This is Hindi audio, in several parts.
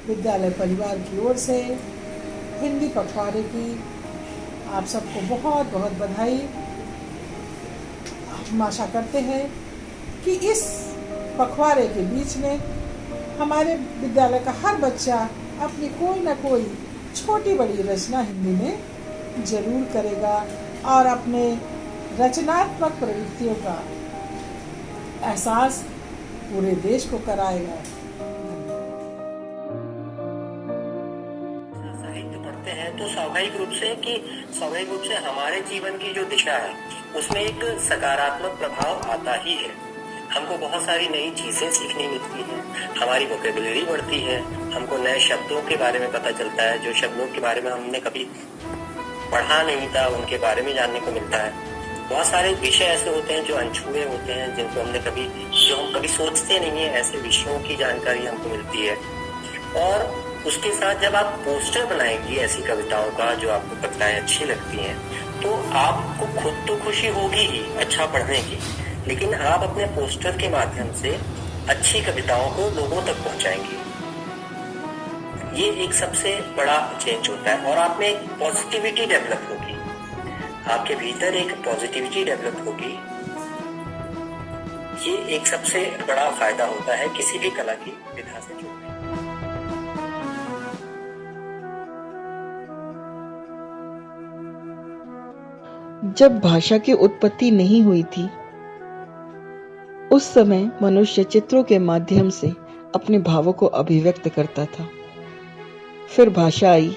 विद्यालय परिवार की ओर से हिंदी पखवाड़े की आप सबको बहुत बहुत बधाई। हम आशा करते हैं कि इस पखवाड़े के बीच में हमारे विद्यालय का हर बच्चा अपनी कोई ना कोई छोटी बड़ी रचना हिंदी में जरूर करेगा और अपने रचनात्मक प्रवृत्तियों का एहसास पूरे देश को कराएगा। साहित्य पढ़ते हैं तो स्वाभाविक रूप से हमारे जीवन की जो दिशा है उसमें एक सकारात्मक प्रभाव आता ही है। हमको बहुत सारी नई चीजें सीखने मिलती हैं, हमारी वोकेबुलरी बढ़ती है, हमको नए शब्दों के बारे में पता चलता है, जो शब्दों के बारे में हमने कभी पढ़ा नहीं था उनके बारे में जानने को मिलता है। बहुत सारे विषय ऐसे होते हैं जो अनछुए होते हैं, जो हम कभी सोचते नहीं है, ऐसे विषयों की जानकारी हमको मिलती है। और उसके साथ जब आप पोस्टर बनाएंगी ऐसी कविताओं का जो आपको कविताएं अच्छी लगती हैं, तो आपको खुद तो खुशी होगी ही अच्छा पढ़ने की, लेकिन आप अपने पोस्टर के माध्यम से अच्छी कविताओं को लोगों तक पहुंचाएंगे। ये एक सबसे बड़ा चेंज होता है और आप में एक पॉजिटिविटी डेवलप होगी, आपके भीतर एक पॉजिटिविटी डेवलप होगी। ये एक सबसे बड़ा फायदा होता है किसी भी कला की विधा से जुड़ने। जब भाषा की उत्पत्ति नहीं हुई थी, उस समय मनुष्य चित्रों के माध्यम से अपने भावों को अभिव्यक्त करता था। फिर भाषा आई।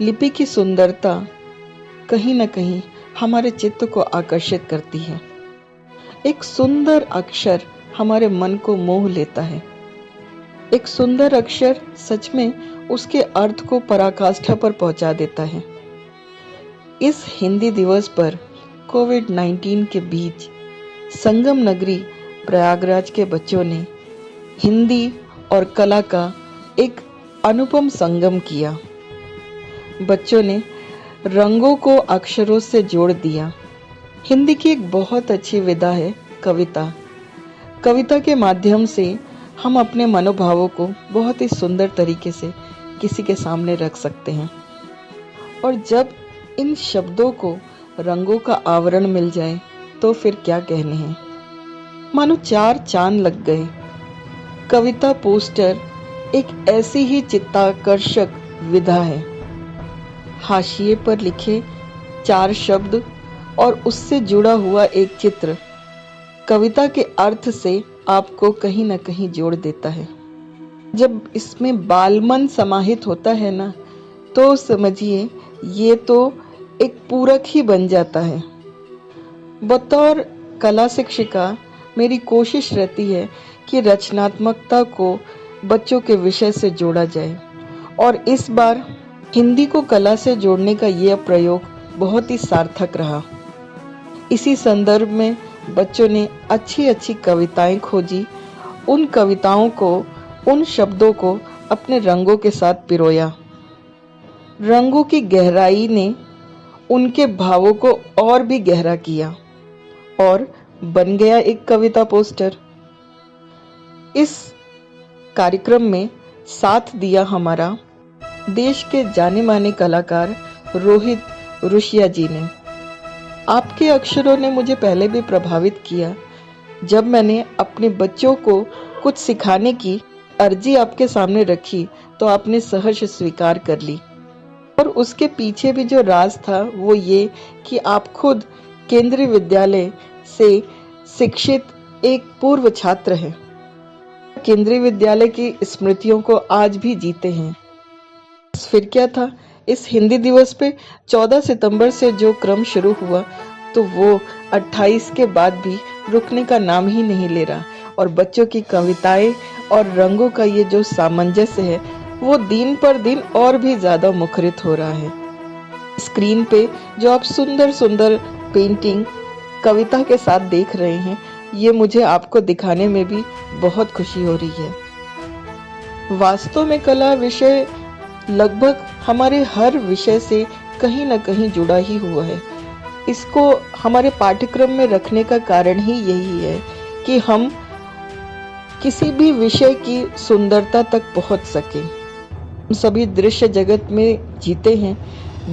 लिपि की सुंदरता कहीं न कहीं हमारे चित्त को आकर्षित करती है। एक सुंदर अक्षर हमारे मन को मोह लेता है। एक सुंदर अक्षर सच में उसके अर्थ को पराकाष्ठा पर पहुंचा देता है। इस हिंदी दिवस पर कोविड-19 के बीच संगम नगरी प्रयागराज के बच्चों ने हिंदी और कला का एक अनुपम संगम किया। बच्चों ने रंगों को अक्षरों से जोड़ दिया। हिंदी की एक बहुत अच्छी विधा है कविता। कविता के माध्यम से हम अपने मनोभावों को बहुत ही सुंदर तरीके से किसी के सामने रख सकते हैं। और जब इन शब्दों को रंगों का आवरण मिल जाए तो फिर क्या कहने हैं। मानो 4 चांद लग गए। कविता पोस्टर एक ऐसी ही चित्ताकर्षक विधा है। हाशिए पर लिखे 4 शब्द और उससे जुड़ा हुआ एक चित्र कविता के अर्थ से आपको कहीं न कहीं जोड़ देता है। जब इसमें बालमन समाहित होता है ना, तो समझिए ये तो एक पूरक ही बन जाता है। बतौर कला शिक्षिका मेरी कोशिश रहती है कि रचनात्मकता को बच्चों के विषय से जोड़ा जाए, और इस बार हिंदी को कला से जोड़ने का यह प्रयोग बहुत ही सार्थक रहा। इसी संदर्भ में बच्चों ने अच्छी अच्छी कविताएं खोजी। उन कविताओं को, उन शब्दों को अपने रंगों के साथ पिरोया। रंगों की गहराई ने उनके भावों को और भी गहरा किया और बन गया एक कविता पोस्टर। इस कार्यक्रम में साथ दिया हमारा देश के जाने माने कलाकार रोहित रुशिया जी ने। आपके अक्षरों ने मुझे पहले भी प्रभावित किया। जब मैंने अपने बच्चों को कुछ सिखाने की अर्जी आपके सामने रखी तो आपने सहर्ष स्वीकार कर ली। और उसके पीछे भी जो राज था वो ये कि आप खुद केंद्रीय विद्यालय से शिक्षित एक पूर्व छात्र हैं। केंद्रीय विद्यालय की स्मृतियों को आज भी जीते हैं। फिर क्या था, इस हिंदी दिवस पे 14 सितंबर से जो क्रम शुरू हुआ तो वो 28 के बाद भी रुकने का नाम ही नहीं ले रहा। और बच्चों की कविताएं और रंगों का ये जो सामंजस्य है वो दिन पर दिन और भी ज्यादा मुखरित हो रहा है। स्क्रीन पे जो आप सुंदर सुंदर पेंटिंग कविता के साथ देख रहे हैं, ये मुझे आपको दिखाने में भी बहुत खुशी हो रही है। वास्तव में कला विषय लगभग हमारे हर विषय से कहीं न कहीं जुड़ा ही हुआ है। इसको हमारे पाठ्यक्रम में रखने का कारण ही यही है कि हम किसी भी विषय की सुंदरता तक पहुंच सके। हम सभी दृश्य जगत में जीते हैं,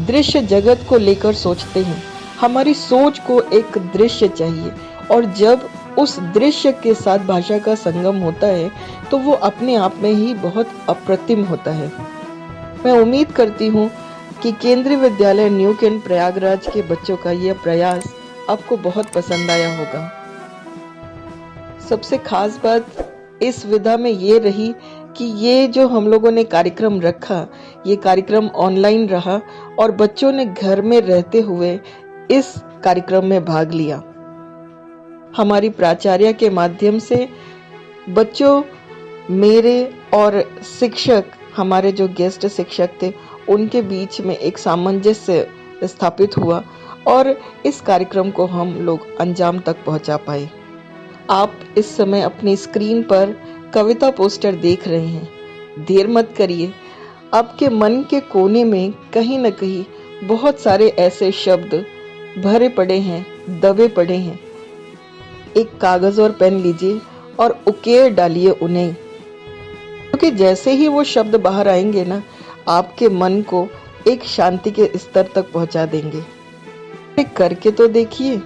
दृश्य जगत को लेकर सोचते हैं। हमारी सोच को एक दृश्य चाहिए और जब उस दृश्य के साथ भाषा का संगम होता है तो वो अपने आप में ही बहुत अप्रतिम होता है। मैं उम्मीद करती हूँ कि केंद्रीय विद्यालय न्यू कैंट प्रयागराज के बच्चों का यह प्रयास आपको बहुत पसंद आया होगा। सबसे खास बात इस विधा में ये रही कि ये जो हम लोगों ने कार्यक्रम रखा, ये कार्यक्रम ऑनलाइन रहा और बच्चों ने घर में रहते हुए इस कार्यक्रम में भाग लिया। हमारी प्राचार्य के माध्यम से बच्चों, मेरे और शिक्षक, हमारे जो गेस्ट शिक्षक थे, उनके बीच में एक सामंजस्य स्थापित हुआ और इस कार्यक्रम को हम लोग अंजाम तक पहुंचा पाए। आप इस समय अपनी स्क्रीन पर कविता पोस्टर देख रहे हैं। देर मत करिए, आपके मन के कोने में कहीं न कहीं बहुत सारे ऐसे शब्द भरे पड़े हैं, दबे पड़े हैं। एक कागज और पेन लीजिए और उकेर डालिए उन्हें, क्योंकि जैसे ही वो शब्द बाहर आएंगे ना, आपके मन को एक शांति के स्तर तक पहुंचा देंगे। करके तो देखिए।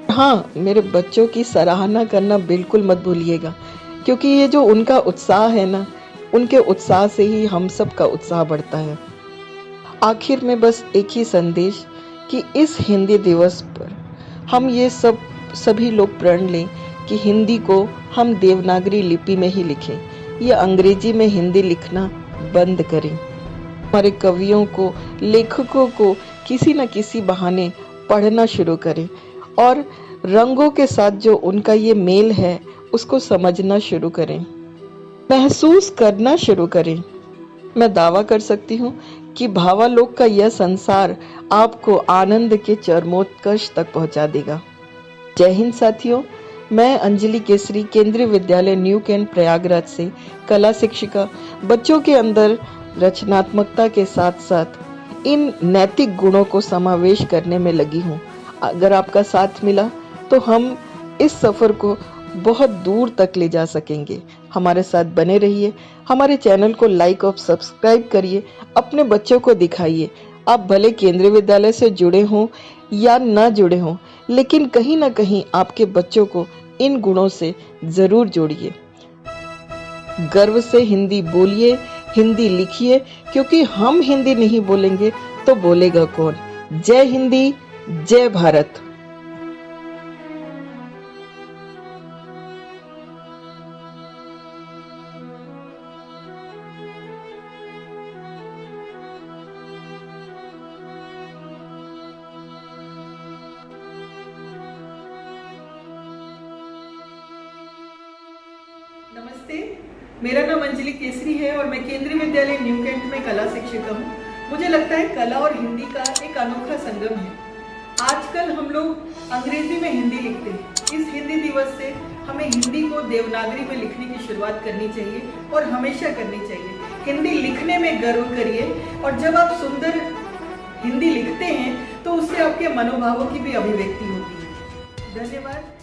हाँ, मेरे बच्चों की सराहना करना बिल्कुल मत भूलिएगा, क्योंकि ये जो उनका उत्साह है ना, उनके उत्साह से ही हम सब का उत्साह बढ़ता है। आखिर में बस एक ही संदेश कि इस हिंदी दिवस पर हम ये सभी लोग प्रण लें कि हिंदी को हम देवनागरी लिपि में ही लिखें। ये अंग्रेजी में हिंदी लिखना बंद करें। हमारे कवियों को, लेखकों को किसी न किसी बहाने पढ़ना शुरू करें और रंगों के साथ जो उनका ये मेल है उसको समझना शुरू करें, महसूस करना शुरू करें। मैं दावा कर सकती हूँ कि भावालोक का यह संसार आपको आनंद के चरमोत्कर्ष तक पहुंचा देगा। जय हिंद साथियों, मैं अंजलि केसरी, केंद्रीय विद्यालय न्यू कैंट प्रयागराज से कला शिक्षिका, बच्चों के अंदर रचनात्मकता के साथ साथ इन नैतिक गुणों को समावेश करने में लगी हूँ। अगर आपका साथ मिला तो हम इस सफर को बहुत दूर तक ले जा सकेंगे। हमारे साथ बने रहिए, हमारे चैनल को लाइक और सब्सक्राइब करिए, अपने बच्चों को दिखाइए। आप भले केंद्रीय विद्यालय से जुड़े हों या न जुड़े हों, लेकिन कहीं ना कहीं आपके बच्चों को इन गुणों से जरूर जोड़िए। गर्व से हिंदी बोलिए, हिंदी लिखिए, क्योंकि हम हिंदी नहीं बोलेंगे तो बोलेगा कौन। जय हिंदी, जय भारत। नमस्ते, मेरा नाम अंजलि केसरी है और मैं केंद्रीय विद्यालय न्यू कैंट में कला शिक्षिका हूँ। मुझे लगता है कला और हिंदी का एक अनोखा संगम है। आजकल हम लोग अंग्रेजी में हिंदी लिखते हैं। इस हिंदी दिवस से हमें हिंदी को देवनागरी में लिखने की शुरुआत करनी चाहिए और हमेशा करनी चाहिए। हिंदी लिखने में गर्व करिए और जब आप सुंदर हिंदी लिखते हैं तो उससे आपके मनोभावों की भी अभिव्यक्ति होती है। धन्यवाद।